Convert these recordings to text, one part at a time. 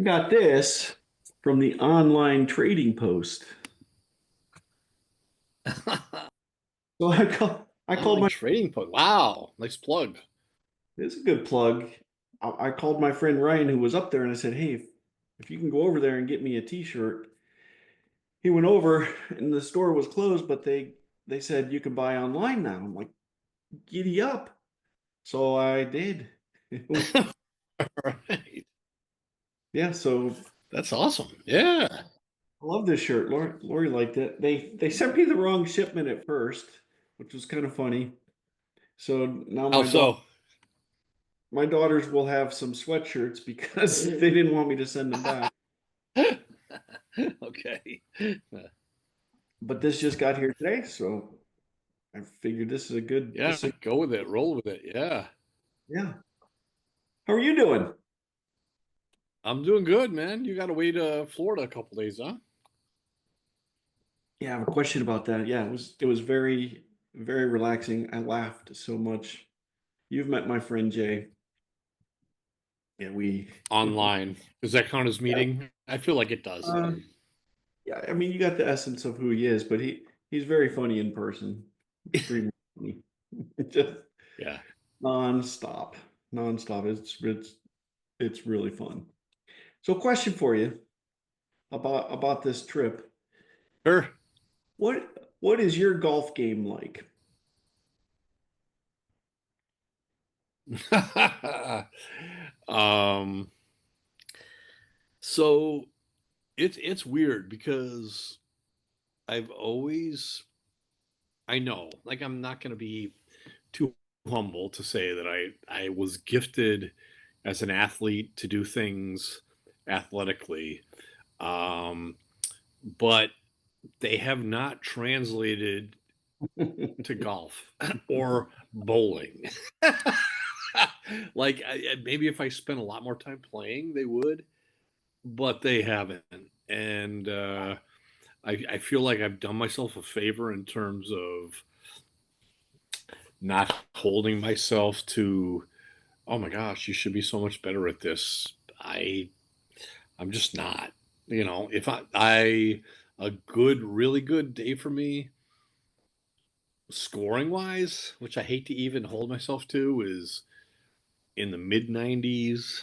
got this from the online trading post. So I called Online my, trading post. Wow, nice plug. it's a good plug. I called my friend Ryan who was up there and I said, hey, if you can go over there and get me a t-shirt. He went over and the store was closed, but they said you can buy online now. I'm like, giddy up. So I did. Right. Yeah, so That's awesome. Yeah. I love this shirt. Lori liked it. They sent me the wrong shipment at first, which was kind of funny. So now How so? my daughters will have some sweatshirts because they didn't want me to send them back. Okay. But this just got here today, so I figured this is a good Yeah, this is, go with it. Roll with it. Yeah. yeah. How are you doing? I'm doing good, man. You got to wait Florida a couple days, huh? Yeah, I have a question about that. Yeah, it was very relaxing. I laughed so much. You've met my friend Jay. Yeah, we Online. Does that count as yeah, meeting? I feel like it does. yeah, I mean you got the essence of who he is, but he's very funny in person. Extremely funny. Just Yeah. nonstop. Nonstop. It's really fun. So question for you about this trip. Sure. What is your golf game like? um, so it's weird because I've always I know, like I'm not going to be too humble to say that I was gifted as an athlete to do things athletically, um, but they have not translated to golf or bowling. Like maybe if I spent a lot more time playing, they would, but they haven't. And I feel like I've done myself a favor in terms of not holding myself to, oh my gosh, you should be so much better at this. I'm just not. If I a good, really good day for me, scoring wise, which I hate to even hold myself to, is in the mid 90s.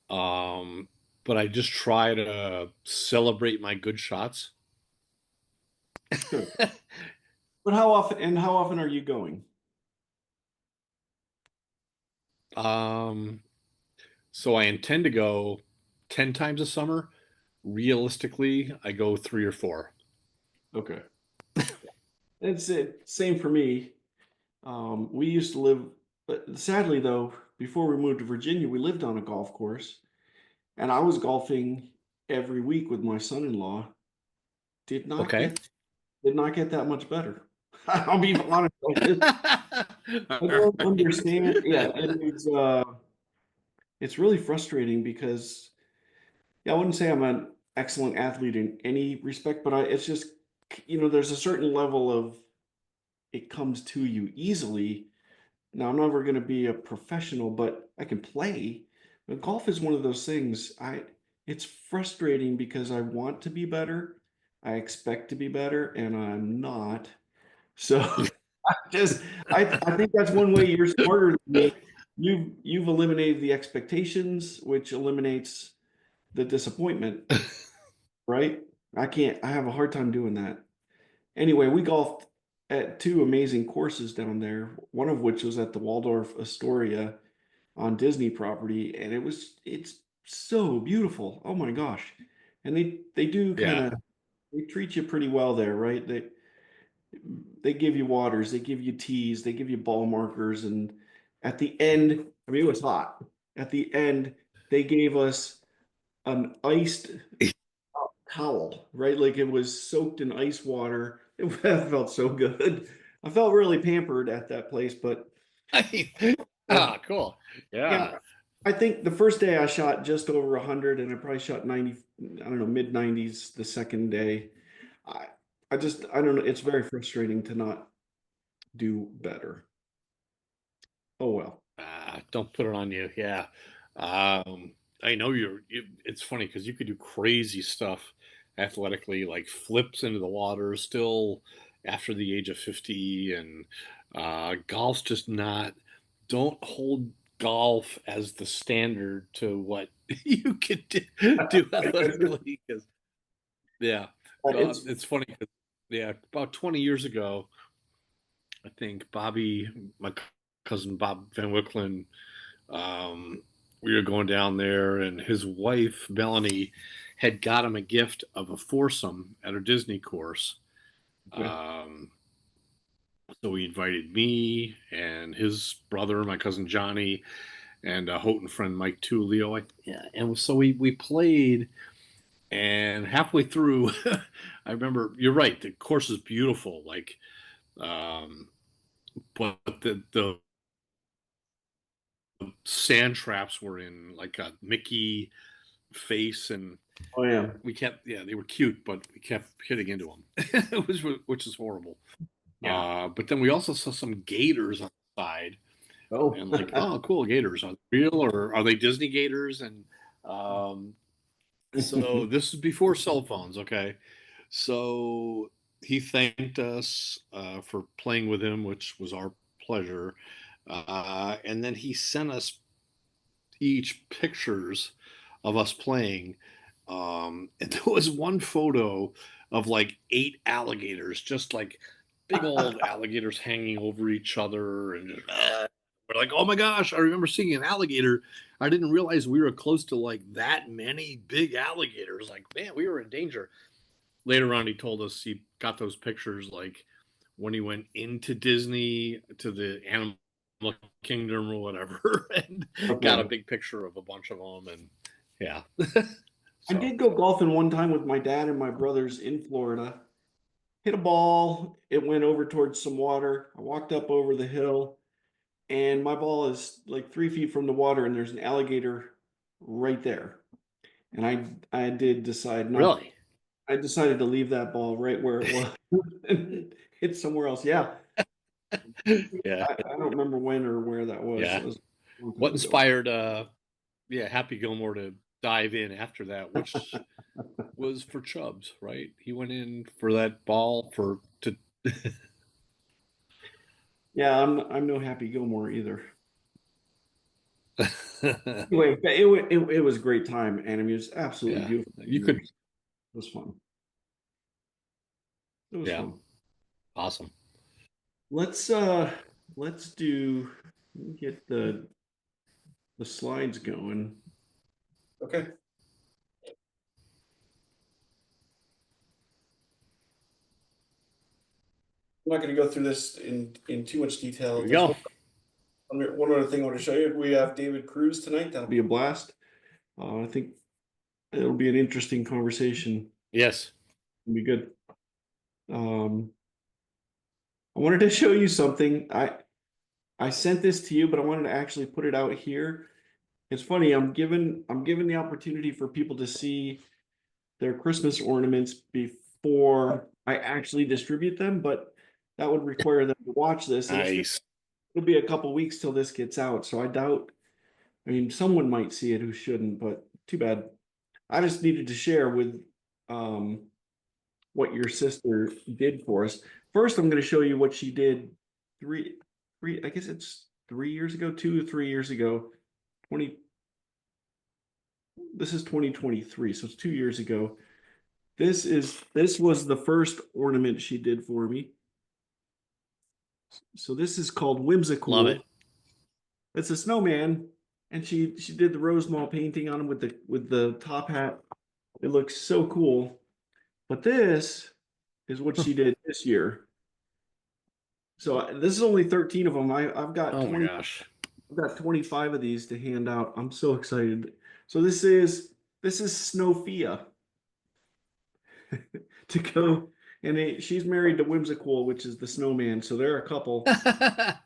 Um, but I just try to celebrate my good shots. Sure. But how often are you going? Um, so I intend to go 10 times a summer. Realistically, I go three or four. Okay. It's it. Same for me. We used to live, but sadly though, before we moved to Virginia, we lived on a golf course, and I was golfing every week with my son-in-law. Did not Okay. get did not get that much better. I'll be honest. I don't understand. Yeah, it's really frustrating because yeah, I wouldn't say I'm an excellent athlete in any respect, but it's just there's a certain level of it comes to you easily. Now, I'm never going to be a professional, but I can play. But golf is one of those things. It's frustrating because I want to be better. I expect to be better, and I'm not. So just I think that's one way you're smarter than me. You've eliminated the expectations, which eliminates the disappointment, right? I can't. I have a hard time doing that. Anyway, we golfed at two amazing courses down there, one of which was at the Waldorf Astoria on Disney property, and it's so beautiful. Oh my gosh. And they do kind Yeah. of they treat you pretty well there, right? They give you waters, they give you teas, they give you ball markers, and at the end, I mean it was hot. At the end, they gave us an iced towel, right? Like it was soaked in ice water. It felt so good. I felt really pampered at that place, but uh, Cool. yeah, Yeah. I think the first day I shot just over 100 and I probably shot 90, I don't know, mid 90s the second day. I I don't know, it's very frustrating to not do better. Oh well. Don't put it on you. Yeah. Um, I know it's funny because you could do crazy stuff athletically, like flips into the water still after the age of 50. And golf's just not, don't hold golf as the standard to what you could do athletically. Because, yeah, It's it's funny. 'Cause, yeah, about 20 years ago, I think Bobby, my cousin Bob Van Wicklen, um, we were going down there, and his wife Melanie had got him a gift of a foursome at a Disney course. okay. Um, so he invited me and his brother, my cousin Johnny, and a Houghton friend Mike Tullio. Yeah, and so we played, and halfway through, I remember you're right. The course is beautiful, like, um, but the sand traps were in like a Mickey face, and Oh yeah. we kept, yeah, they were cute, but we kept hitting into them. It was, which is horrible. Yeah. But then we also saw some gators on the side, Oh. and like, oh, cool, gators. Are they real, or are they Disney gators? And so this is before cell phones, okay? So he thanked us for playing with him, which was our pleasure. And then he sent us each pictures of us playing. And there was one photo of like 8 alligators, just like big old alligators hanging over each other. And just, we're like, oh my gosh, I remember seeing an alligator. I didn't realize we were close to like that many big alligators. Like, man, we were in danger. Later on, he told us he got those pictures like when he went into Disney to the animal kingdom or whatever, and got a Okay. big picture of a bunch of them. And yeah, I so did go golfing one time with my dad and my brothers in Florida. Hit a ball. It went over towards some water. I walked up over the hill, and my ball is like 3 feet from the water, and there's an alligator right there. And I did decide not. really, I decided to leave that ball right where it was and hit somewhere else. Yeah, yeah, I don't remember when or where that was. yeah. That was a long What time ago. inspired, yeah, Happy Gilmore to dive in after that, which was for Chubbs, right? He went in for that ball for to. Yeah, I'm no Happy Gilmore either. Anyway, it was a great time, and I mean, it was absolutely Yeah, beautiful. you could. It was fun. It was Yeah, fun. awesome. Let's let's do get the slides going. Okay. I'm not going to go through this in too much detail. Here we There's go. one other thing I want to show you. We have David Cruse tonight. That'll be a blast. I think it'll be an interesting conversation. Yes. It'll be good. Um, I wanted to show you something. I sent this to you, but I wanted to actually put it out here. It's funny. I'm given the opportunity for people to see their Christmas ornaments before I actually distribute them, but that would require them to watch this, and Nice. it'll be a couple weeks till this gets out. So I doubt. I mean, someone might see it who shouldn't, but too bad. I just needed to share with um, what your sister did for us. First, I'm going to show you what she did three, I guess it's 3 years ago, 2 or 3 years ago. 20, this is 2023, so it's 2 years ago. This was the first ornament she did for me. So this is called Love it. Whimsicool. It's a snowman, and she did the Rosemall painting on him with the top hat. It looks so cool. But this is what she did this year. So this is only 13 of them. I've got Oh my 20. gosh. I've got 25 of these to hand out. I'm so excited. So this is Snowfia to go, and she's married to Whimsicool, which is the snowman. So they're a couple.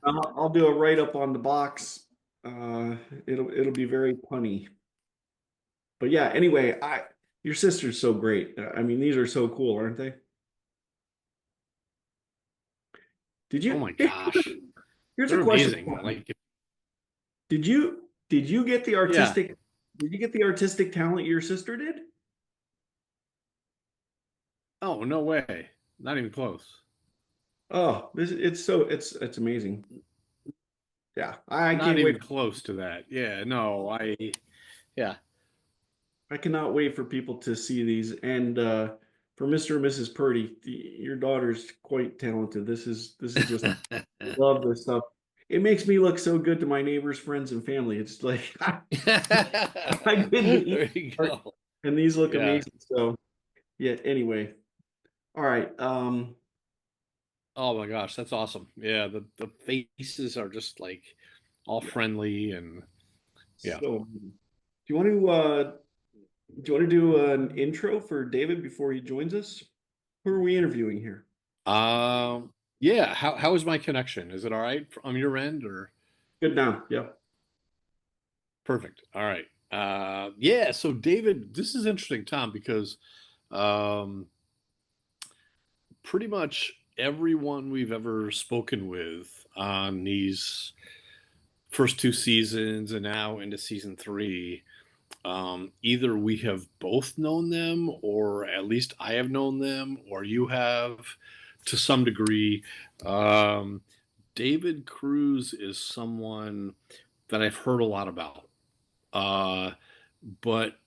I'll do a write up on the box. Uh, it'll be very punny. But yeah. Anyway, your sister's so great. I mean, these are so cool, aren't they? Did Oh you? my gosh. Here's a They're question. amazing. Like, Did you get the yeah. artistic? Did you get the artistic talent your sister did? Oh, no way. Not even close. Oh, it's amazing. Yeah, I Not can't wait. even close to that. Yeah, no, yeah. I cannot wait for people to see these. And for Mr. and Mrs. Purdy, your daughter's quite talented. This is just I love this stuff. It makes me look so good to my neighbors, friends, and family. It's like I've been to each There you part, go. and these look Yeah. amazing. So yeah. Anyway, all right. Oh my gosh, that's awesome. Yeah, the faces are just like all Yeah. friendly and yeah. So do you want to do an intro for David before he joins us? Who are we interviewing here? Yeah, how is my connection? Is it all right on your end or Good now. Yeah. perfect? All right. Yeah, so David, this is interesting, Tom, because um pretty much everyone we've ever spoken with on these first two seasons and now into season three, either we have both known them, or at least I have known them, or you have to some degree. Um, David Cruse is someone that I've heard a lot about, uh, but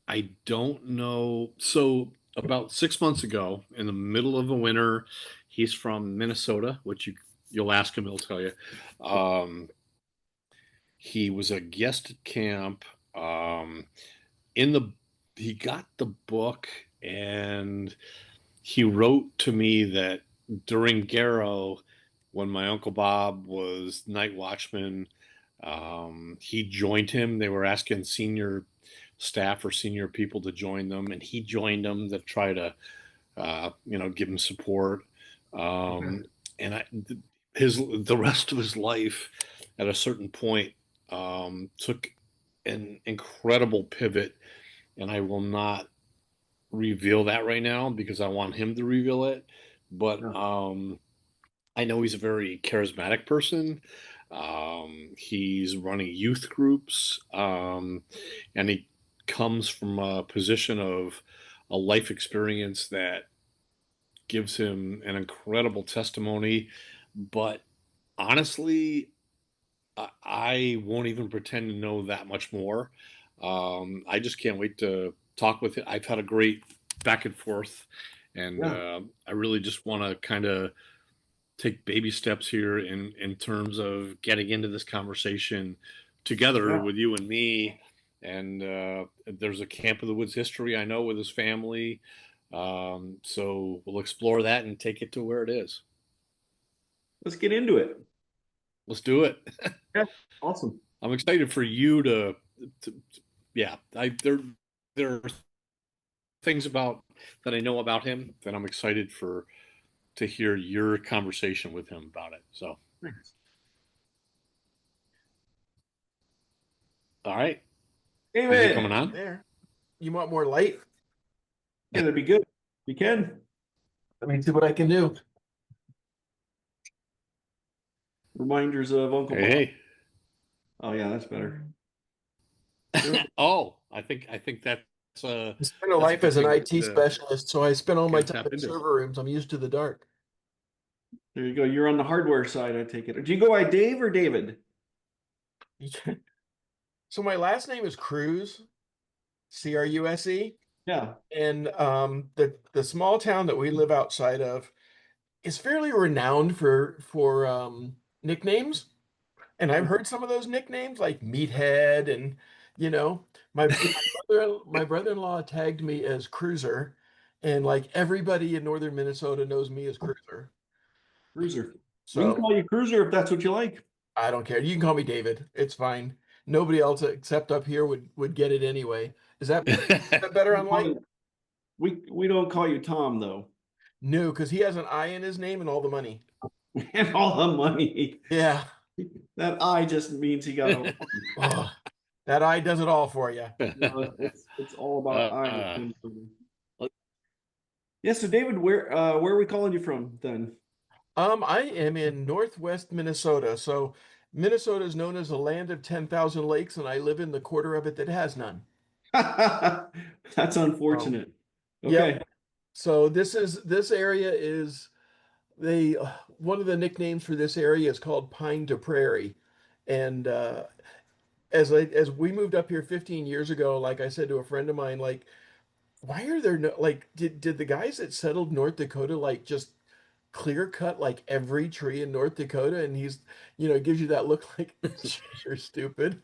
I don't know. So, about 6 months ago, in the middle of the winter, he's from Minnesota, which you'll ask him, he'll tell you. Um, he was a guest at camp. In the he got the book, and he wrote to me that during Garrow, when my uncle Bob was night watchman, he joined him. They were asking senior staff or senior people to join them, and he joined them to try to give him support. Okay. Um, and the rest of his life, at a certain point, took an incredible pivot, and I will not reveal that right now because I want him to reveal it. But Yeah. I know he's a very charismatic person. He's running youth groups, and he comes from a position of a life experience that gives him an incredible testimony. But honestly, I won't even pretend to know that much more. I just can't wait to talk with him. I've had a great back and forth, and Yeah. I really just want to kind of take baby steps here in terms of getting into this conversation together Yeah. with you and me. And there's a Camp of the Woods history I know with his family, so we'll explore that and take it to where it is. Let's get into it. Let's do it. Yeah. Awesome. I'm excited for you to yeah. There are things about that I know about him that I'm excited for to hear your conversation with him about it. So, Thanks. all right, is he coming David. on? There. You want more light? Yeah, that'd be good. You can. Let me see what I can do. Reminders of Uncle Bob. Hey, Oh yeah, that's better. hey. Oh, I think I spent a that's a life good as an thing IT to specialist, so I spend all my kind of time tap in into. server rooms. I'm used to the dark. There you go. You're on the hardware side, I take it. Do you go by Dave or David? So my last name is Cruse, Cruse, Yeah. and the small town that we live outside of is fairly renowned for nicknames. And I've heard some of those nicknames like Meathead and you know, my brother-in-law tagged me as Cruiser, and like everybody in northern Minnesota knows me as Cruiser. Cruiser. We can So call you Cruiser if that's what you like. I don't care. You can call me David. It's fine. Nobody else except up here would get it anyway. Is that better on light? We don't call you Tom though. No, because he has an I in his name and all the money. And all the money. Yeah. That I just means he got all. Oh, that I does it all for you. No, it's all about I. uh, Yeah, so David, where are we calling you from then? I am in northwest Minnesota. So Minnesota is known as a land of 10,000 lakes, and I live in the quarter of it that has none. That's Oh, unfortunate. yep. Okay. So this area is they one of the nicknames for this area is called Pine to Prairie, and as we moved up here 15 years ago, like I said to a friend of mine, like why are there no like did the guys that settled North Dakota like just clear cut like every tree in North Dakota? And he's, it gives you that look like you're stupid,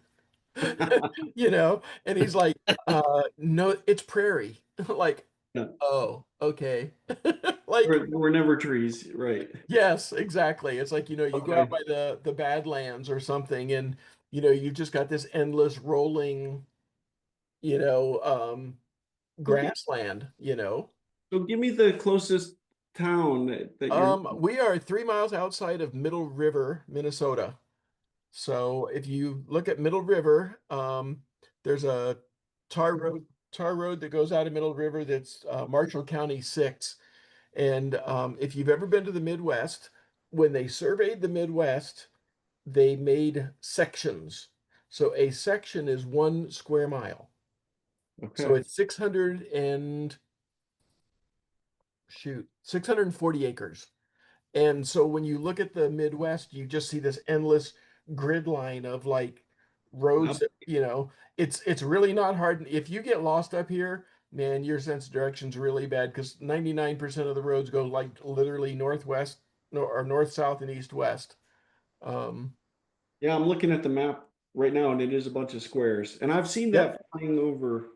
and he's like, no, it's prairie. Like, Yeah. oh, okay. Like, There were never trees, right? yes, exactly. It's like, you go out Okay. by the Badlands or something, and you've just got this endless rolling, you know, um, Okay. grassland. So give me the closest town that you're. We are 3 miles outside of Middle River, Minnesota. So if you look at Middle River, there's a tar road that goes out of Middle River that's Marshall County 6. And if you've ever been to the Midwest, when they surveyed the Midwest, they made sections. So a section is 1 square mile. So Okay. it's 640 acres. And so when you look at the Midwest, you just see this endless grid line of like roads Yep. that, it's really not hard. If you get lost up here, man, your sense of direction's really bad because 99% of the roads go like literally northwest, no, or north, south, and east, west. Um, Yeah, I'm looking at the map right now, and it is a bunch of squares. And I've seen yep. that flying over.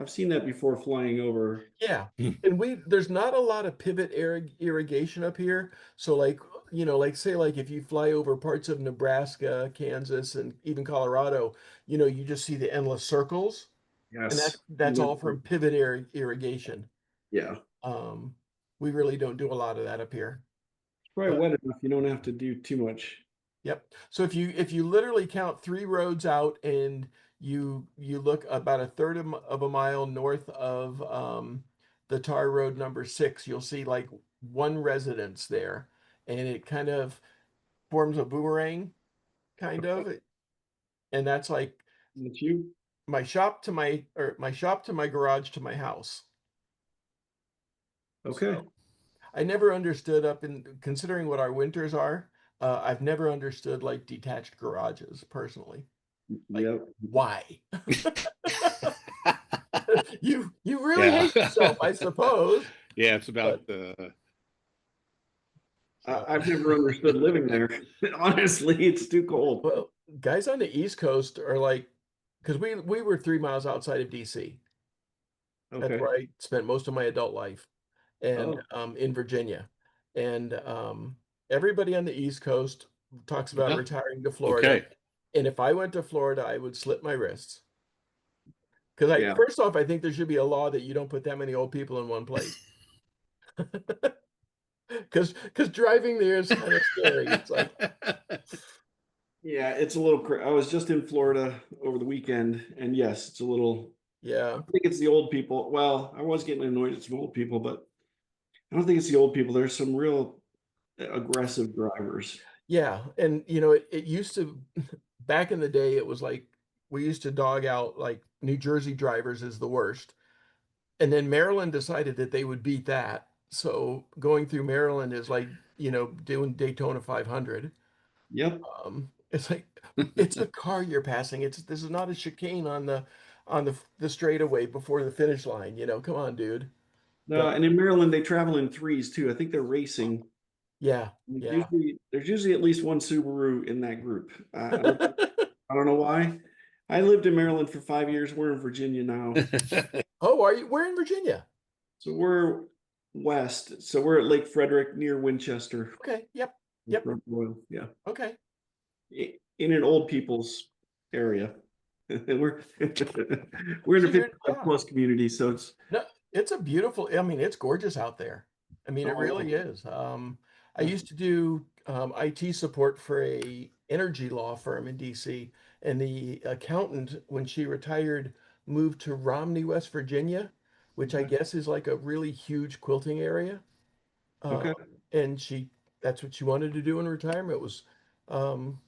I've seen that before flying over. Yeah. And there's not a lot of pivot irrigation up here. So like, like say like if you fly over parts of Nebraska, Kansas, and even Colorado, you just see the endless circles, and Yes. that's all from pivot irrigation. Yeah. Um, we really don't do a lot of that up here. It's probably But wet enough. You don't have to do too much. yep. So if you literally count 3 roads out and you look about a third of a mile north of the tar road number 6, you'll see like one residence there, and it kind of forms a boomerang, kind Okay. of, and that's like That's you. my shop to my garage to my house. Okay. So I never understood up in considering what our winters are. I've never understood like detached garages personally. Like, Yep. why? You really Yeah. hate yourself, I suppose. Yeah, it's about But I've so, never understood living there. Honestly, it's too cold. well, guys on the East Coast are like, because we were 3 miles outside of DC. That's Okay. where I spent most of my adult life, and Oh, in Virginia. And everybody on the East Coast talks about yeah. retiring to Florida. Okay. And if I went to Florida, I would slit my wrists. Because yeah. first off, I think there should be a law that you don't put that many old people in one place. Because driving there is kind of scary. It's like, Yeah, it's a little. I was just in Florida over the weekend, and yes, it's a little. yeah, I think it's the old people. Well, I was getting annoyed at some old people, but I don't think it's the old people. There's some real aggressive drivers. yeah. And it used to back in the day, it was like we used to dog out like New Jersey drivers is the worst. And then Maryland decided that they would beat that. So going through Maryland is like, doing Daytona 500. Yep. It's like it's a car you're passing. This is not a chicane on the straightaway before the finish line. Come on, dude. No, But and in Maryland they travel in threes too. I think they're racing. yeah, There's yeah. usually at least one Subaru in that group. I don't know why. I lived in Maryland for 5 years. We're in Virginia now, Oh, are you? We're in Virginia. so we're west. So we're at Lake Frederick near Winchester. Okay. Yep. Yep. Front Royal, yeah, Okay. in an old people's area. And we're in So a you're 55 yeah. plus community, so it's No, it's a beautiful, I mean, it's gorgeous out there. I mean, oh, it I love really it. is. I Yeah. used to do IT support for a energy law firm in DC, and the accountant, when she retired, moved to Romney, West Virginia, which I Okay. guess is like a really huge quilting area. Uh, Okay. and that's what she wanted to do in retirement was, um,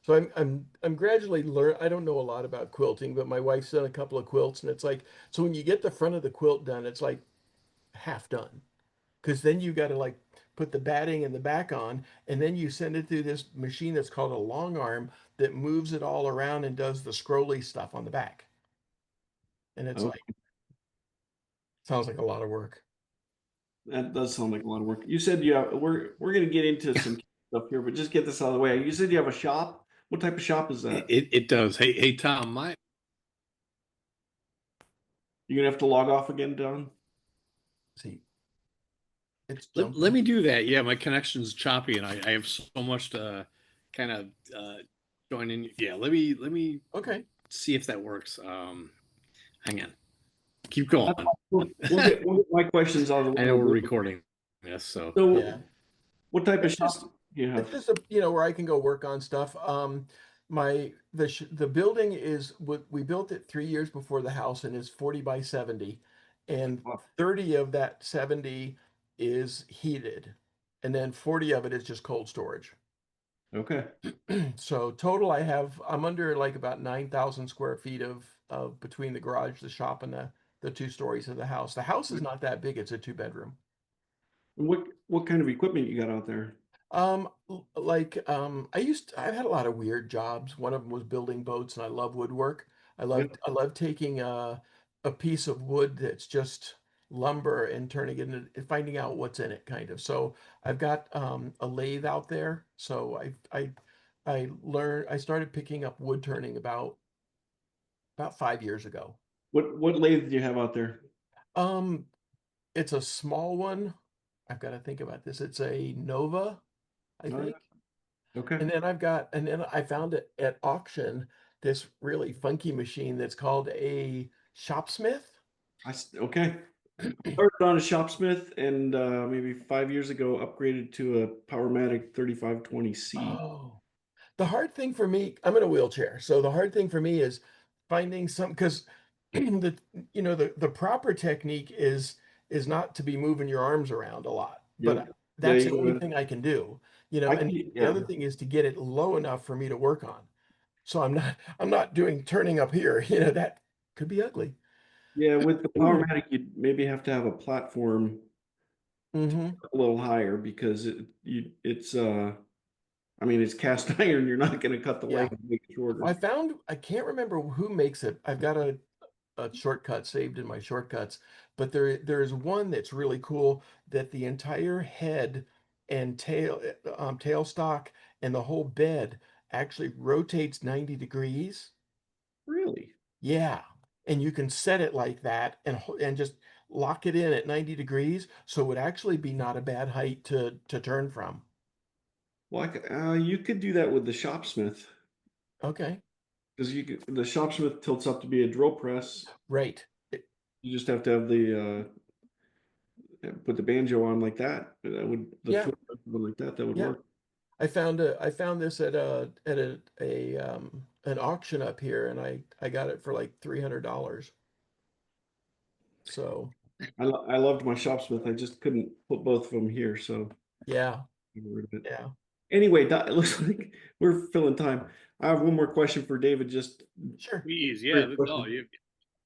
So I'm gradually learn. I don't know a lot about quilting, but my wife's done a couple of quilts, and it's like so when you get the front of the quilt done, it's like half done because then you got to like put the batting and the back on, and then you send it through this machine that's called a long arm that moves it all around and does the scrolly stuff on the back. And it's Oh, like sounds like a lot of work. that does sound like a lot of work. You said we're gonna get into some stuff here, but just get this out of the way. You said you have a shop. What type of shop is that? It does. Hey Tom, my You're gonna have to log off again, Don? See, it's let jumping. me do that. Yeah, my connection's choppy, and I have so much to kind of join in. Yeah, let me Okay. see if that works. Hang on. Keep going. We'll get my questions out of the I know we're way. recording this, so Yeah. So, what type of It's shop just do you it's have? just a where I can go work on stuff. The building is what we built it 3 years before the house and is 40 by 70, and Oh, 30 of that 70 is heated, and then 40 of it is just cold storage. okay. So total, I'm under like about 9,000 square feet of between the garage, the shop, and the 2 stories of the house. The house is not that big; it's a 2 bedroom. And what kind of equipment you got out there? I've had a lot of weird jobs. One of them was building boats, and I love woodwork. Yep. I love taking a piece of wood that's just lumber and turning it into finding out what's in it, kind of. So I've got a lathe out there. So I started picking up wood turning about 5 years ago. What lathe do you have out there? Um, it's a small one. I've got to think about this. It's a Nova, I Oh, think. yeah. Okay. And then I found it at auction, this really funky machine that's called a Shopsmith. Okay. Started on a shopsmith and maybe 5 years ago upgraded to a Powermatic 3520C. Oh, the hard thing for me, I'm in a wheelchair. So the hard thing for me is finding some because the the proper technique is not to be moving your arms around a lot, but Yep. Yeah, that's the only thing I can do, and the yeah. other thing is to get it low enough for me to work on. So I'm not doing turning up here, that could be ugly. Yeah, with the Powermatic, you'd maybe have to have a platform Hmm. a little higher because it's I mean it's cast iron. You're not going to cut the leg Yeah. and make it shorter. I can't remember who makes it. I've got a shortcut saved in my shortcuts, but there is one that's really cool that the entire head and tail stock and the whole bed actually rotates 90 degrees. Really? Yeah. And you can set it like that and just lock it in at 90 degrees. So it would actually be not a bad height to turn from. Well, you could do that with the shopsmith Okay. because the shopsmith tilts up to be a drill press. Right. You just have to have the put the banjo on like that. That would the Yeah. foot like that. That would Yeah. work. I found this at a an auction up here, and I got it for like $300. So I loved my shopsmith. I just couldn't put both of them here, so yeah, I got rid of it. yeah, Anyway, it looks like we're filling time. I have one more question for David. Just sure, please, yeah, brief no, question.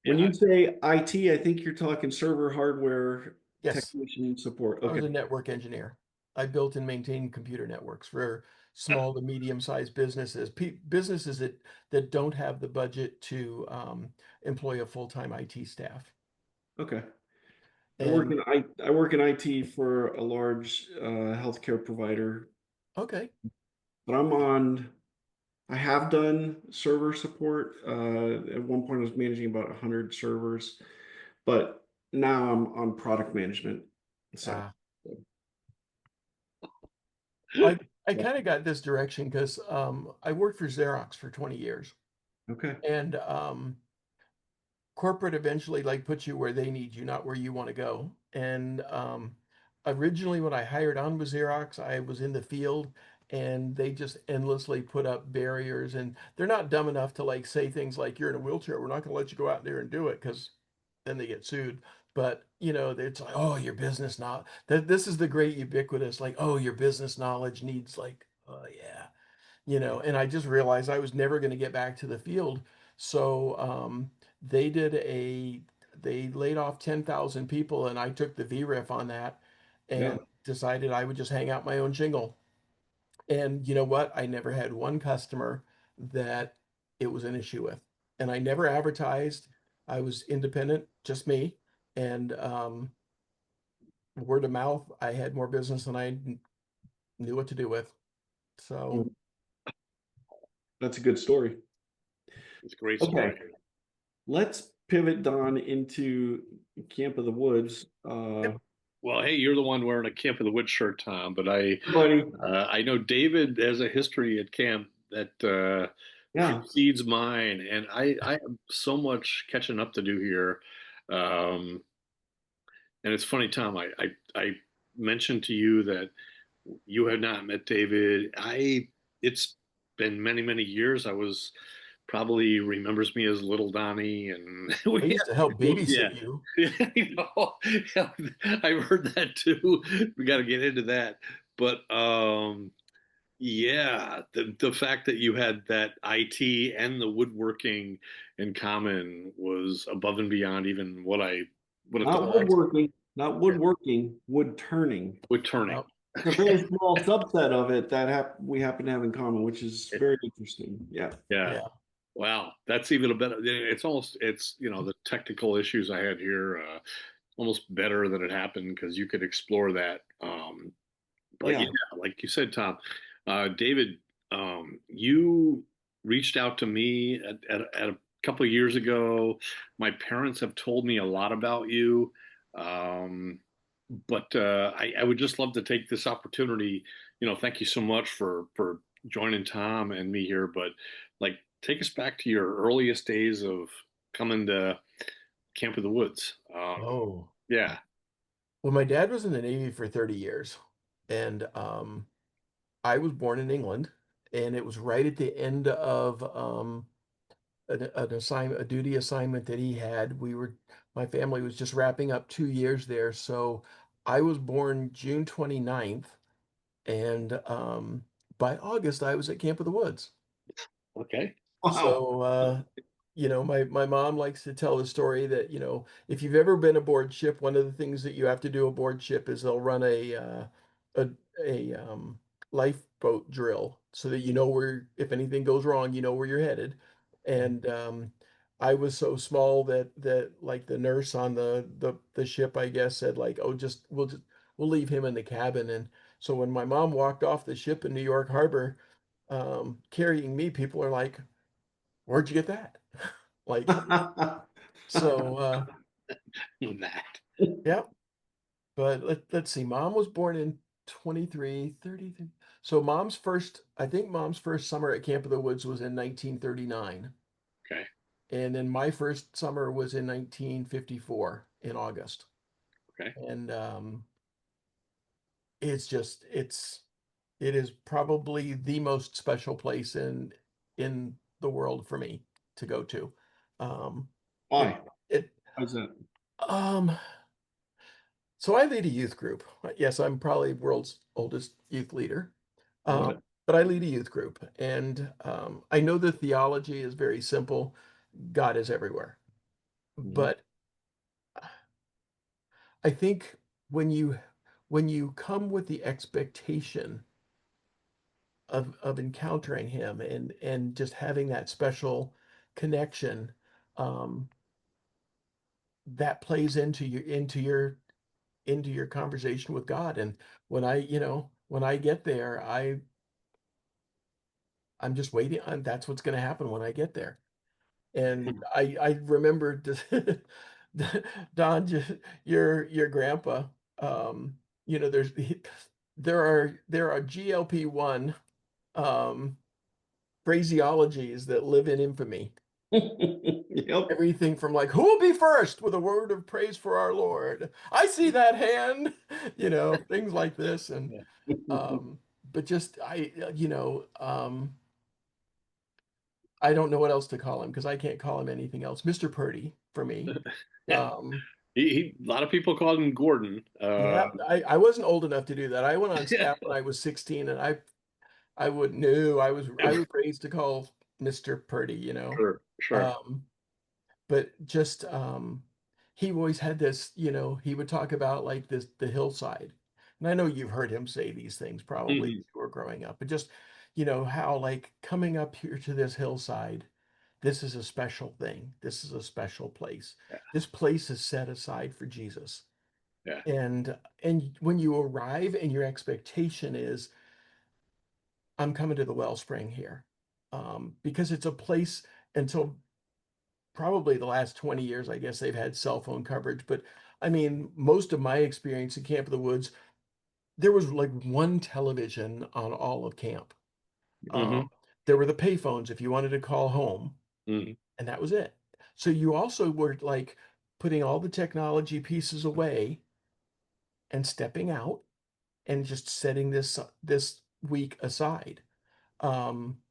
When yeah. you say IT, I think you're talking server hardware yes. technician support. I Okay. was a network engineer. I built and maintained computer networks for small to medium-sized businesses, businesses that don't have the budget to employ a full-time IT staff. Okay. And I work in IT for a large healthcare provider, okay, but I have done server support. At one point I was managing about 100 servers, but now I'm on product management side. uh, So, I I yeah. kind of got this direction because I worked for Xerox for 20 years, Okay. and corporate eventually like puts you where they need you, not where you want to go. And originally, when I hired on with Xerox, I was in the field, and they just endlessly put up barriers. And they're not dumb enough to like say things like, "You're in a wheelchair. We're not going to let you go out there and do it," because then they get sued. But it's like, "Oh, your business this is the great ubiquitous like, oh, your business knowledge needs like, oh yeah." and I just realized I was never going to get back to the field. So they did they laid off 10,000 people, and I took the VRIF on that Yeah. and decided I would just hang out my own shingle. And you know what? I never had one customer that it was an issue with. And I never advertised. I was independent, just me. And word of mouth, I had more business than I knew what to do with. So, That's a good story. It's a great Okay. story. Let's pivot, Don, into Camp of the Woods. Well, hey, you're the one wearing a Camp of the Woods shirt, Tom, but Buddy, I know David has a history at camp that yeah. precedes mine, and I have so much catching up to do here. Um, and it's funny, Tom, I mentioned to you that you had not met David. It's been many, many years. I was probably remembers me as Little Donnie, and I used to help yeah, babysit you. yeah, I've heard that too. We got to get into that, but yeah, the fact that you had that IT and the woodworking in common was above and beyond even what I would have Not thought. woodworking, not woodworking, wood turning. Wood turning. Yep. It's a very small subset of it that we happen to have in common, which is very interesting. Yeah. Yeah. Yeah. Wow, that's even a better. It's the technical issues I had here, almost better that it happened because you could explore that. But Yeah. yeah, like you said, Tom, David, you reached out to me at a couple of years ago. My parents have told me a lot about you, um, but I would just love to take this opportunity. Thank you so much for joining Tom and me here. But like, take us back to your earliest days of coming to Camp of the Woods. Oh. Yeah. Well, my dad was in the Navy for 30 years, and I was born in England, and it was right at the end of a duty assignment that he had. My family was just wrapping up 2 years there, so I was born June 29th, and by August I was at Camp of the Woods. Okay. Wow. So, my mom likes to tell the story that, if you've ever been aboard ship, one of the things that you have to do aboard ship is they'll run a, a lifeboat drill so that you know where, if anything goes wrong, you know where you're headed. And I was so small that like the nurse on the ship, I guess, said like, oh, we'll leave him in the cabin. And so when my mom walked off the ship in New York Harbor, carrying me, people are like, where'd you get that? Like, so, That. yeah. But let's see. Mom was born in 2333. So I think mom's first summer at Camp of the Woods was in 1939. Okay. And then my first summer was in 1954 in August. Okay. And it is probably the most special place in the world for me to go to. It Why? it How's that? um so I lead a youth group. Yes, I'm probably world's oldest youth leader. Love Um, it. but I lead a youth group, and I know the theology is very simple. God is everywhere. Mhm. But I think when you come with the expectation of encountering him and just having that special connection, um, that plays into your conversation with God. And when I get there, I'm just waiting on that's what's going to happen when I get there. And I remember Don, your grandpa. Um, you know, there are GLP-1 um, phraseologies that live in infamy. Yep. Everything from like, who will be first with a word of praise for our Lord? I see that hand, things like this. And Yeah. but just I don't know what else to call him because I can't call him anything else. Mr. Purdy for me. Yeah. Um, A lot of people called him Gordon. yeah, I wasn't old enough to do that. I went on Yeah. staff when I was 16, and I wouldn't know. I was raised to call Mr. Purdy, Sure, sure. Um, but just he always had this, he would talk about like this the hillside. And I know you've heard him say these things probably as Mhm. you were growing up, but just, how like coming up here to this hillside, this is a special thing. This is a special place. Yeah, This place is set aside for Jesus. yeah. And when you arrive and your expectation is, I'm coming to the wellspring here. Because it's a place until probably the last 20 years, I guess they've had cell phone coverage. But I mean, most of my experience in Camp of the Woods, there was like one television on all of camp. Um, Hmm. there were the payphones if you wanted to call home, Hmm. and that was it. So you also were like putting all the technology pieces away and stepping out and just setting this week aside. Um,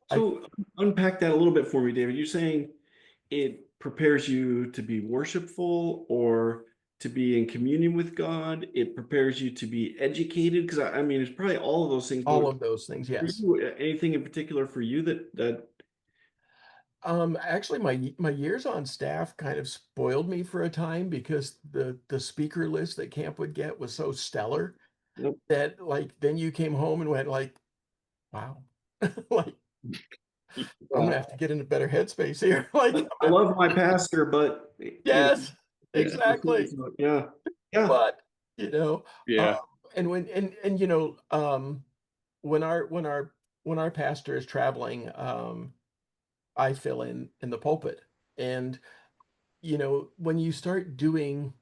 I So unpack that a little bit for me, David. You're saying it prepares you to be worshipful or to be in communion with God. It prepares you to be educated because I mean, it's probably all of those things. all But of those things, for yes. you, anything in particular for you that Actually, my years on staff kind of spoiled me for a time because the speaker list that camp would get was so stellar Nope. that like then you came home and went like, wow, like I'm Yeah. gonna have to get in a better headspace here. Like, I love my pastor, but yes, it's exactly. yeah, yeah. But you know, uh, Yeah. and when our pastor is traveling, I fill in the pulpit, and when you start doing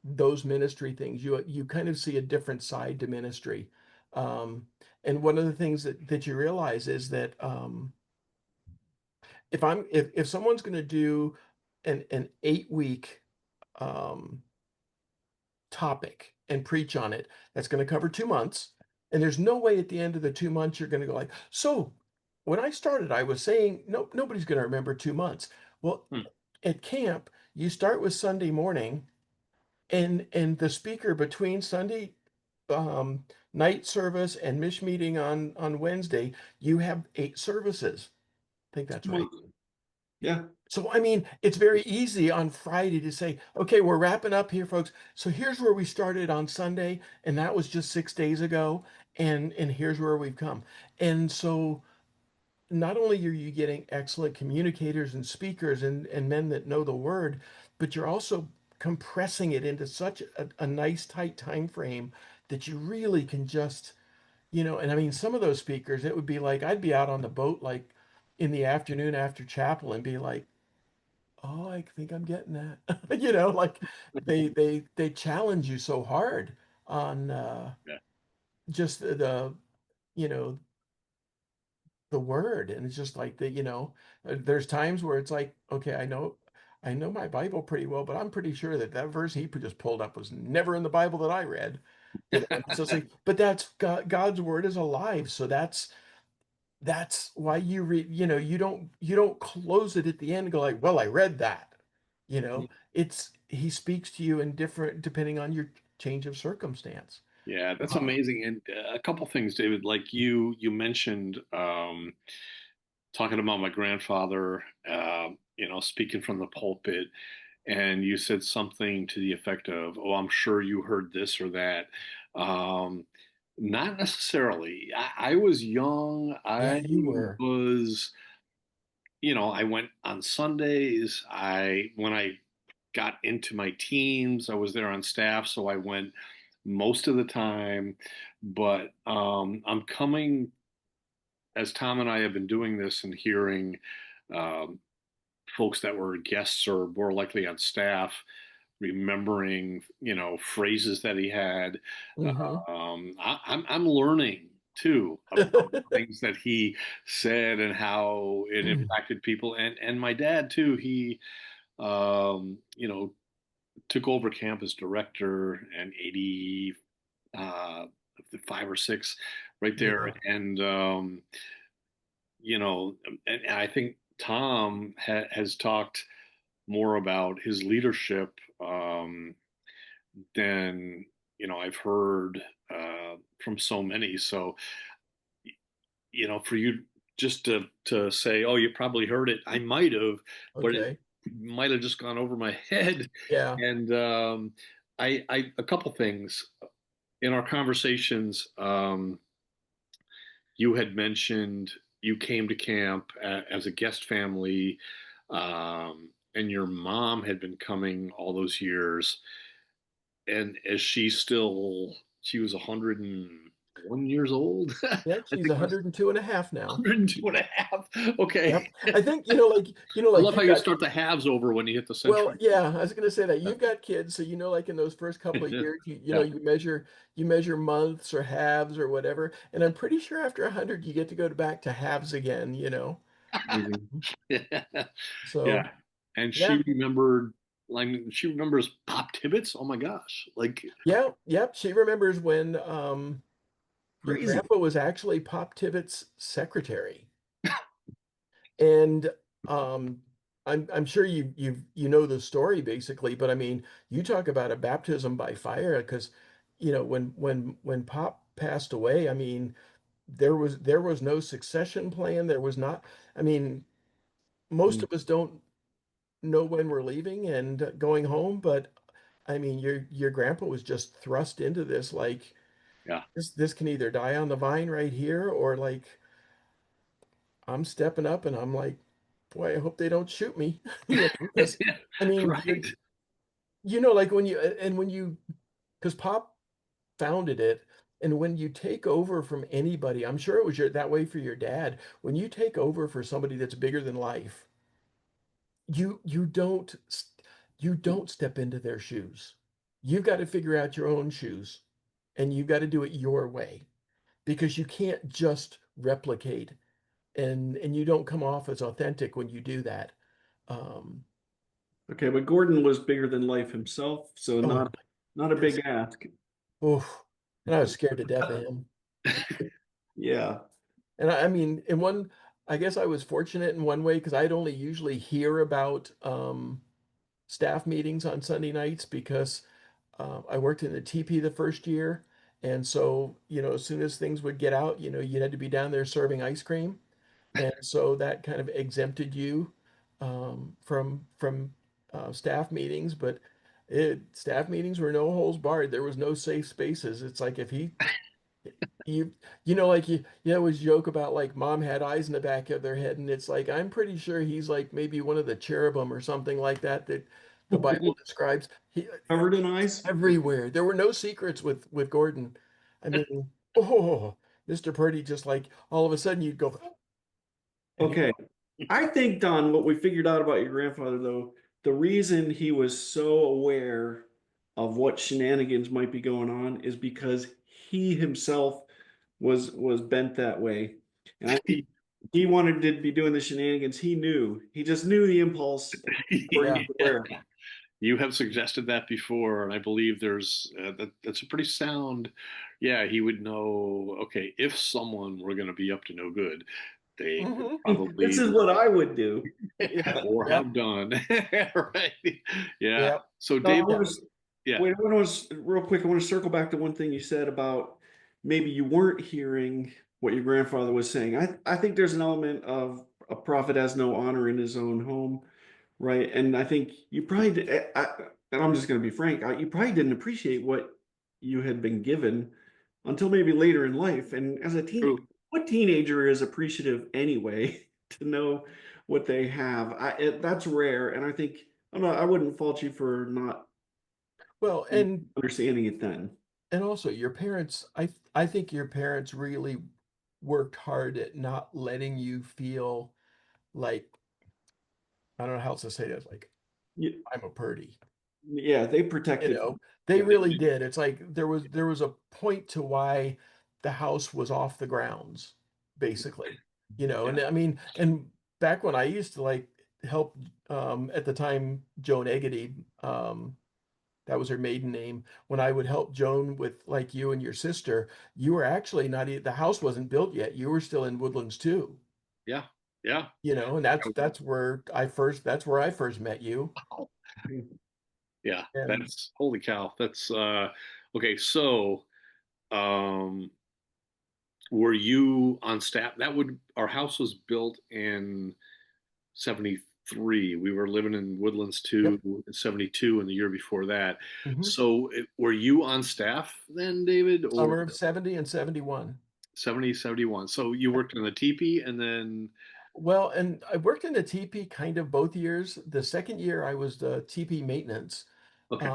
those ministry things, you kind of see a different side to ministry. Um, and one of the things that you realize is that if someone's going to do an 8 week um, topic and preach on it, that's going to cover 2 months, and there's no way at the end of the 2 months you're going to go like, so when I started, I was saying no, nobody's going to remember 2 months. Well, Hmm. at camp, you start with Sunday morning and the speaker between Sunday um, night service and mish meeting on Wednesday, you have 8 services. I think that's right. Yeah. So I mean, it's very easy on Friday to say, okay, we're wrapping up here, folks. So here's where we started on Sunday, and that was just 6 days ago, and here's where we've come. And so not only are you getting excellent communicators and speakers and men that know the word, but you're also compressing it into such a nice tight time frame that you really can just, and I mean some of those speakers, it would be like I'd be out on the boat like in the afternoon after chapel and be like, oh, I think I'm getting that. Like they challenge you so hard on Yeah. just you know the word, and it's just like there's times where it's like, okay, I know my Bible pretty well, but I'm pretty sure that verse he just pulled up was never in the Bible that I read. And it's just like, but that's God's word is alive, so that's why you read, you don't close it at the end and go like, well, I read that. It's he speaks to you in different depending on your change of circumstance. Yeah, that's uh, amazing. And a couple things, David, like you mentioned, talking about my grandfather, speaking from the pulpit, and you said something to the effect of, "Oh, I'm sure you heard this or that." Um, Not necessarily. I was young. yeah, I you were. was, I went on Sundays. When I got into my teens, I was there on staff, so I went most of the time. But I'm coming, as Tom and I have been doing this and hearing um, folks that were guests or more likely on staff remembering, phrases that he had. Hmm. I'm learning too about things that he said and how it impacted people. And my dad too. He, took over campus director and 80, uh, 5 or 6 right there. Yeah. And, and I think Tom has talked more about his leadership than I've heard from so many. So for you just to say, oh, you probably heard it. I might have, but it Okay. might have just gone over my head. Yeah. And I a couple things in our conversations. You had mentioned you came to camp as a guest family, and your mom had been coming all those years. And as she was 101 years old. Yeah, I she's think that's 102 and a half now. 102 and a half. Okay. Yep. I think, I love how you've you got, start the halves over when you hit the well, century. yeah, I was going to say that you've got kids, so like in those first couple of years, Yeah. you measure months or halves or whatever, and I'm pretty sure after 100 you get to go back to halves again. Amazing. Yeah. So, And yeah. she remembers Pop Tibbets. Oh my gosh. Like Yeah, yep, she remembers when your Crazy. grandpa was actually Pop Tivit's secretary. And um, I'm sure you know the story basically, but I mean, you talk about a baptism by fire because when Pop passed away, I mean, there was no succession plan. There was not. I mean, most Mm. of us don't know when we're leaving and going home, but I mean, your grandpa was just thrust into this like yeah. this can either die on the vine right here or like I'm stepping up and I'm like, boy, I hope they don't shoot me. Because I mean, Right. like because Pop founded it, and when you take over from anybody, I'm sure it was that way for your dad. When you take over for somebody that's bigger than life, you don't step into their shoes. You've got to figure out your own shoes, and you've got to do it your way because you can't just replicate and you don't come off as authentic when you do that. Um, Okay, but Gordon was bigger than life himself, so oh not a my big goodness. ask. Oof. And I was scared to death of him. Yeah. And I mean, I guess I was fortunate in one way because I'd only usually hear about staff meetings on Sunday nights because I worked in the TP the first year. And so, as soon as things would get out, you had to be down there serving ice cream. And so that kind of exempted you from staff meetings, but staff meetings were no holes barred. There was no safe spaces. It's like if you like you always joke about like mom had eyes in the back of their head, and it's like I'm pretty sure he's like maybe one of the cherubim or something like that the Bible describes. He Covered in ice. everywhere. There were no secrets with Gordon. I mean, oh, Mr. Purdy just like all of a sudden you'd go and he Okay. I think, Don, what we figured out about your grandfather, though, the reason he was so aware of what shenanigans might be going on is because he himself was bent that way. And I think he wanted to be doing the shenanigans. He knew. He just knew the impulse before he yeah. was aware. You have suggested that before, and I believe that's a pretty sound. Yeah, he would know. Okay, if someone were going to be up to no good, they could Hmm. This probably is what I would do. Yeah. or Yep. have done. Right? Yeah. Yep. So, No, I Dave, want to yeah. wait. I want to real quick. I want to circle back to one thing you said about maybe you weren't hearing what your grandfather was saying. I think there's an element of a prophet has no honor in his own home, right? And I think you probably did, and I'm just going to be frank. You probably didn't appreciate what you had been given until maybe later in life. And as a True. what teenager is appreciative anyway to know what they have? That's rare, and I think I wouldn't fault you for not Well, and understanding it then. also your parents, I think your parents really worked hard at not letting you feel like I don't know how else to say this, like Yeah, I'm a Purdy. yeah, they protected. They Yeah. really did. It's like there was a point to why the house was off the grounds, basically. Yeah. And I mean, and back when I used to like help at the time Joan Eggety, that was her maiden name. When I would help Joan with like you and your sister, you were actually not the house wasn't built yet. You were still in Woodlands too. Yeah. Yeah. And that's where I first met you. Yeah. And That's holy cow. That's okay. So, um, were you on staff? Our house was built in 73. We were living in Woodlands Yep. 2 in 72 and the year before that. Mhm. So were you on staff then, David, or Summer of 70 and 71. 70, 71? So you worked in the teepee and then, Well, and I worked in the TP kind of both years. The second year I was the TP maintenance. okay.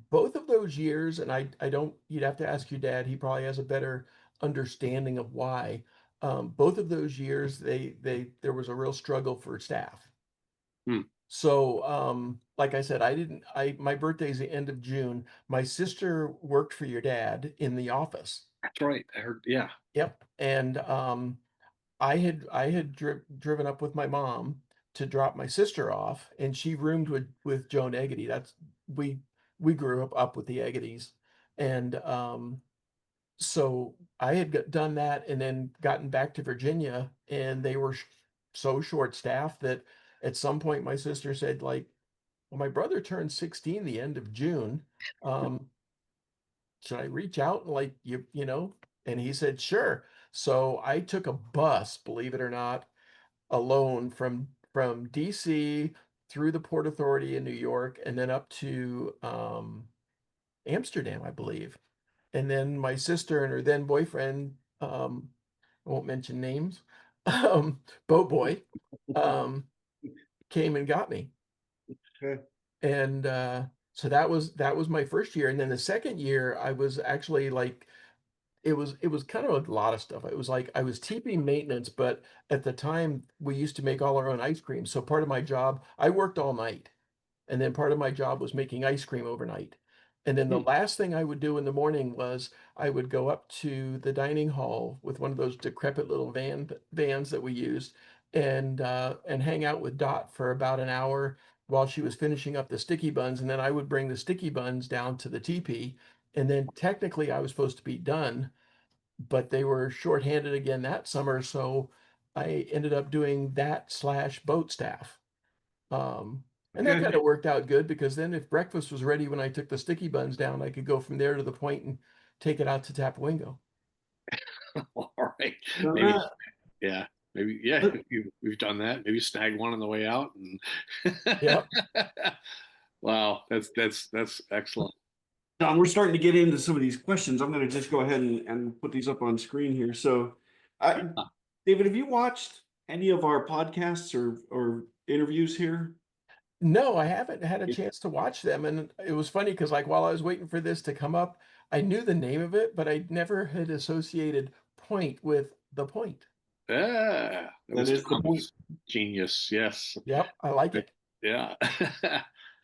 Both of those years, and I don't, you'd have to ask your dad, he probably has a better understanding of why. Both of those years, there was a real struggle for staff. Hmm, So, like I said, my birthday's the end of June. My sister worked for your dad in the office. that's right. I heard, yeah. Yep. And, I had driven up with my mom to drop my sister off, and she roomed with Joan Eggety. We we grew up with the Eggeties, and so I had done that, and then gotten back to Virginia, and they were so short staffed that at some point my sister said, like, "Well, my brother turned 16 the end of June. Um, should I reach out and, like, you know?" And he said, "Sure." So I took a bus, believe it or not, alone from DC through the Port Authority in New York and then up to Amsterdam, I believe. And then my sister and her then boyfriend, I won't mention names, boat boy, um, came and got me. Okay. And so that was my first year. And then the second year, I was actually like, it was kind of a lot of stuff. It was like I was TP maintenance, but at the time we used to make all our own ice cream. So part of my job, I worked all night, and then part of my job was making ice cream overnight. And then the Hmm. last thing I would do in the morning was I would go up to the dining hall with one of those decrepit little vans that we used, and hang out with Dot for about an hour while she was finishing up the sticky buns, and then I would bring the sticky buns down to the teepee. And then technically I was supposed to be done, but they were shorthanded again that summer, so I ended up doing that slash boat staff. And that Okay. kind of worked out good because then if breakfast was ready when I took the sticky buns down, I could go from there to the point and take it out to Tapawingo. All right. Done Maybe, that. yeah. Maybe, yeah, But, we've done that. Maybe snag one on the way out. And Yeah. wow, that's excellent. John, we're starting to get into some of these questions. I'm going to just go ahead and put these up on screen here. So, Yeah. David, have you watched any of our podcasts or interviews here? No, I haven't had a It- chance to watch them. And it was funny because, like, while I was waiting for this to come up, I knew the name of it, but I never had associated point with the point. Yeah, that That was is the point. Tom's genius. Yes. Yep, I like it. Yeah.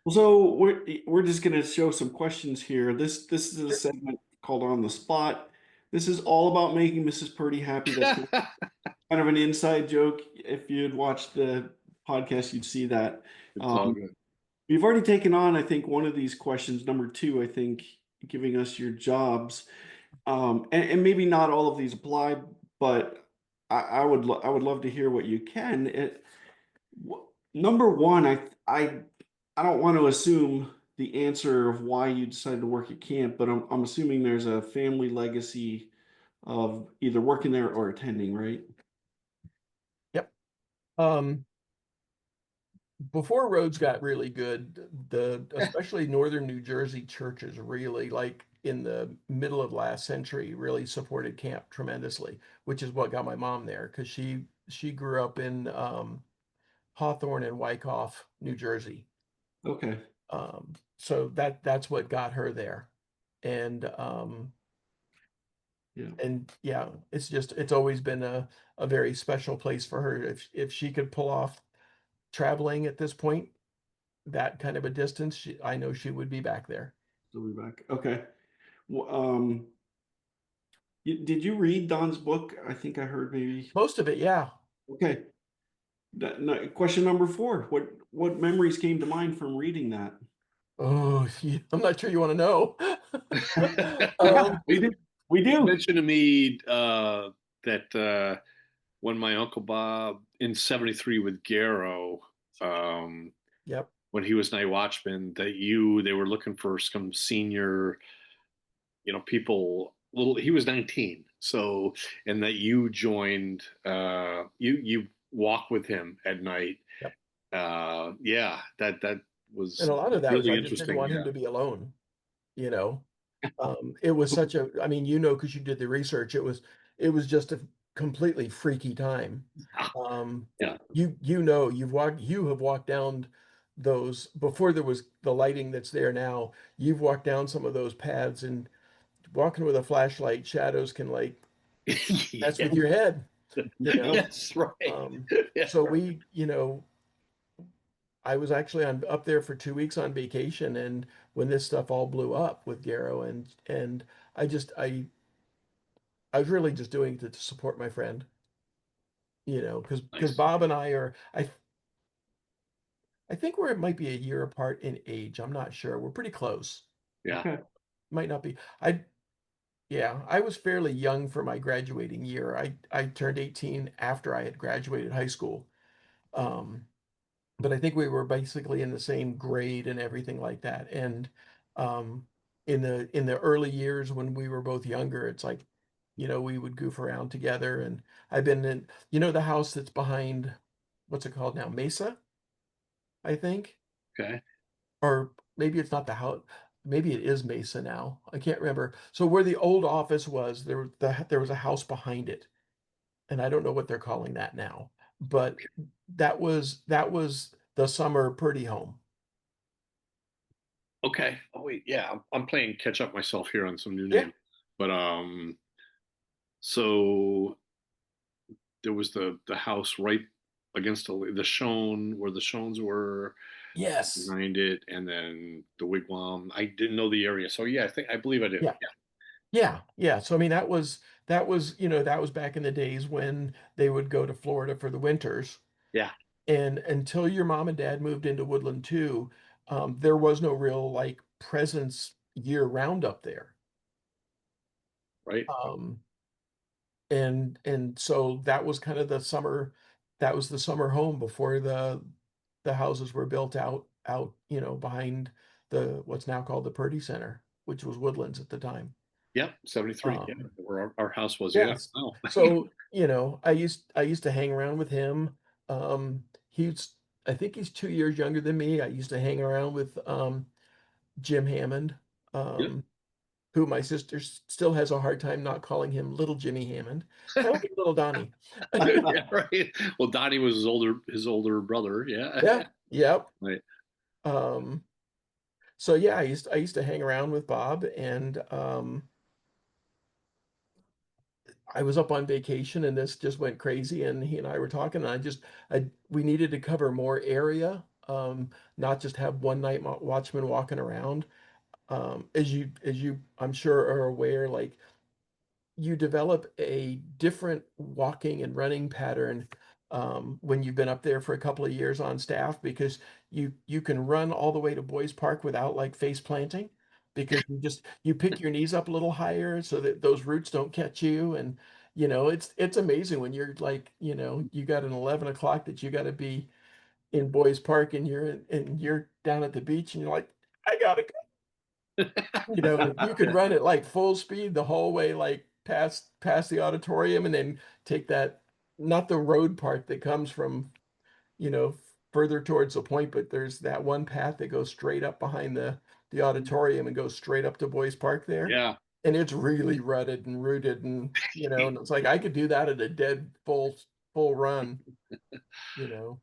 Well, so we're just going to show some questions here. This is a Sure. segment called On the Spot. This is all about making Mrs. Purdy happy. That's kind of an inside joke. If you'd watched the podcast, you'd see that. It's all Um, good. we've already taken on, I think, one of these questions, number two, I think, giving us your jobs. And maybe not all of these apply, but I would love to hear what you can. Number one, I don't want to assume the answer of why you decided to work at camp, but I'm assuming there's a family legacy of either working there or attending, right? Yep. Um, Before roads got really good, the especially northern New Jersey churches really, like in the middle of last century, really supported camp tremendously, which is what got my mom there because she grew up in Hawthorne and Wyckoff, New Jersey. Okay. So that's what got her there. And Yeah. and yeah, it's always been a very special place for her. If she could pull off traveling at this point, that kind of a distance, I know she would be back there. So we're back. Okay. Well, did you read Don's book? I think I heard maybe. Most of it, yeah. Okay. Question number four. What memories came to mind from reading that? Oh, I'm not sure you want to know. Yeah, Um, we do. We You do. mentioned to me that when my Uncle Bob in 73 with Garrow, um, yep. when he was night watchman, they were looking for some senior, people little. He was 19, so and that you joined. You walk with him at night. Yep. Yeah, that And was a lot of that was really I just didn't interesting. want him Yeah, to be alone, you know. It was such a, I mean, because you did the research, it was just a completely freaky time. Um, yeah. you have walked down those before there was the lighting that's there now. You've walked down some of those paths, and walking with a flashlight, shadows can like mess with Yeah. your head, you know. Yes, right. Um, Yeah, so I was actually on up there for 2 weeks on vacation, and when this stuff all blew up with Garrow, and I was really just doing it to support my friend, because nice. Bob and I think we might be a year apart in age. I'm not sure. We're pretty close. Yeah. Okay. Might not be. Yeah, I was fairly young for my graduating year. I turned 18 after I had graduated high school. Um, but I think we were basically in the same grade and everything like that. And um, in the early years when we were both younger, it's like, we would goof around together. And I've been in, the house that's behind, what's it called now? Mesa, I think, Okay. or maybe it's not the house. Maybe it is Mesa now. I can't remember. So where the old office was, there was a house behind it, and I don't know what they're calling that now. But that was the summer Purdy home. Okay. Oh wait, yeah. I'm playing catch up myself here on some new Yeah. names, but so there was the house right against the Shone where the Shones were Yes. behind it, and then the Wigwam. I didn't know the area, so yeah, I believe I do. Yeah. Yeah. Yeah. Yeah. So I mean that was back in the days when they would go to Florida for the winters. Yeah. And until your mom and dad moved into Woodland too, there was no real like presence year round up there. Right. Um, and so that was the summer home before the houses were built out, behind the what's now called the Purdy Center, which was Woodlands at the time. Yep. 73. Yeah. Um, Where our house was. Yeah. yes. Oh. So, I used to hang around with him. He's I think he's 2 years younger than me. I used to hang around with Jim Hammond, Yep. um, who my sister still has a hard time not calling him Little Jimmy Hammond, kind of like Little Donnie. Yeah. Right. Well, Donnie was his older brother. Yeah. Yeah, yep. Right. Um, so yeah, I used to hang around with Bob, and I was up on vacation, and this just went crazy, and he and I were talking, and we needed to cover more area, not just have one night watchman walking around. As you I'm sure are aware, like you develop a different walking and running pattern when you've been up there for a couple of years on staff, because you can run all the way to Boys Park without like face planting, because you pick your knees up a little higher so that those roots don't catch you. And it's amazing when you're like, you got an 11 o'clock that you got to be in Boys Park, and you're down at the beach, and you're like, I gotta you could run at like full speed the whole way, like past the auditorium, and then take that, not the road part that comes from, you know, further towards the point, but there's that one path that goes straight up behind the auditorium and goes straight up to Boys Park there. Yeah. And it's really rutted and rooted, and it's like I could do that at a dead full run, you know.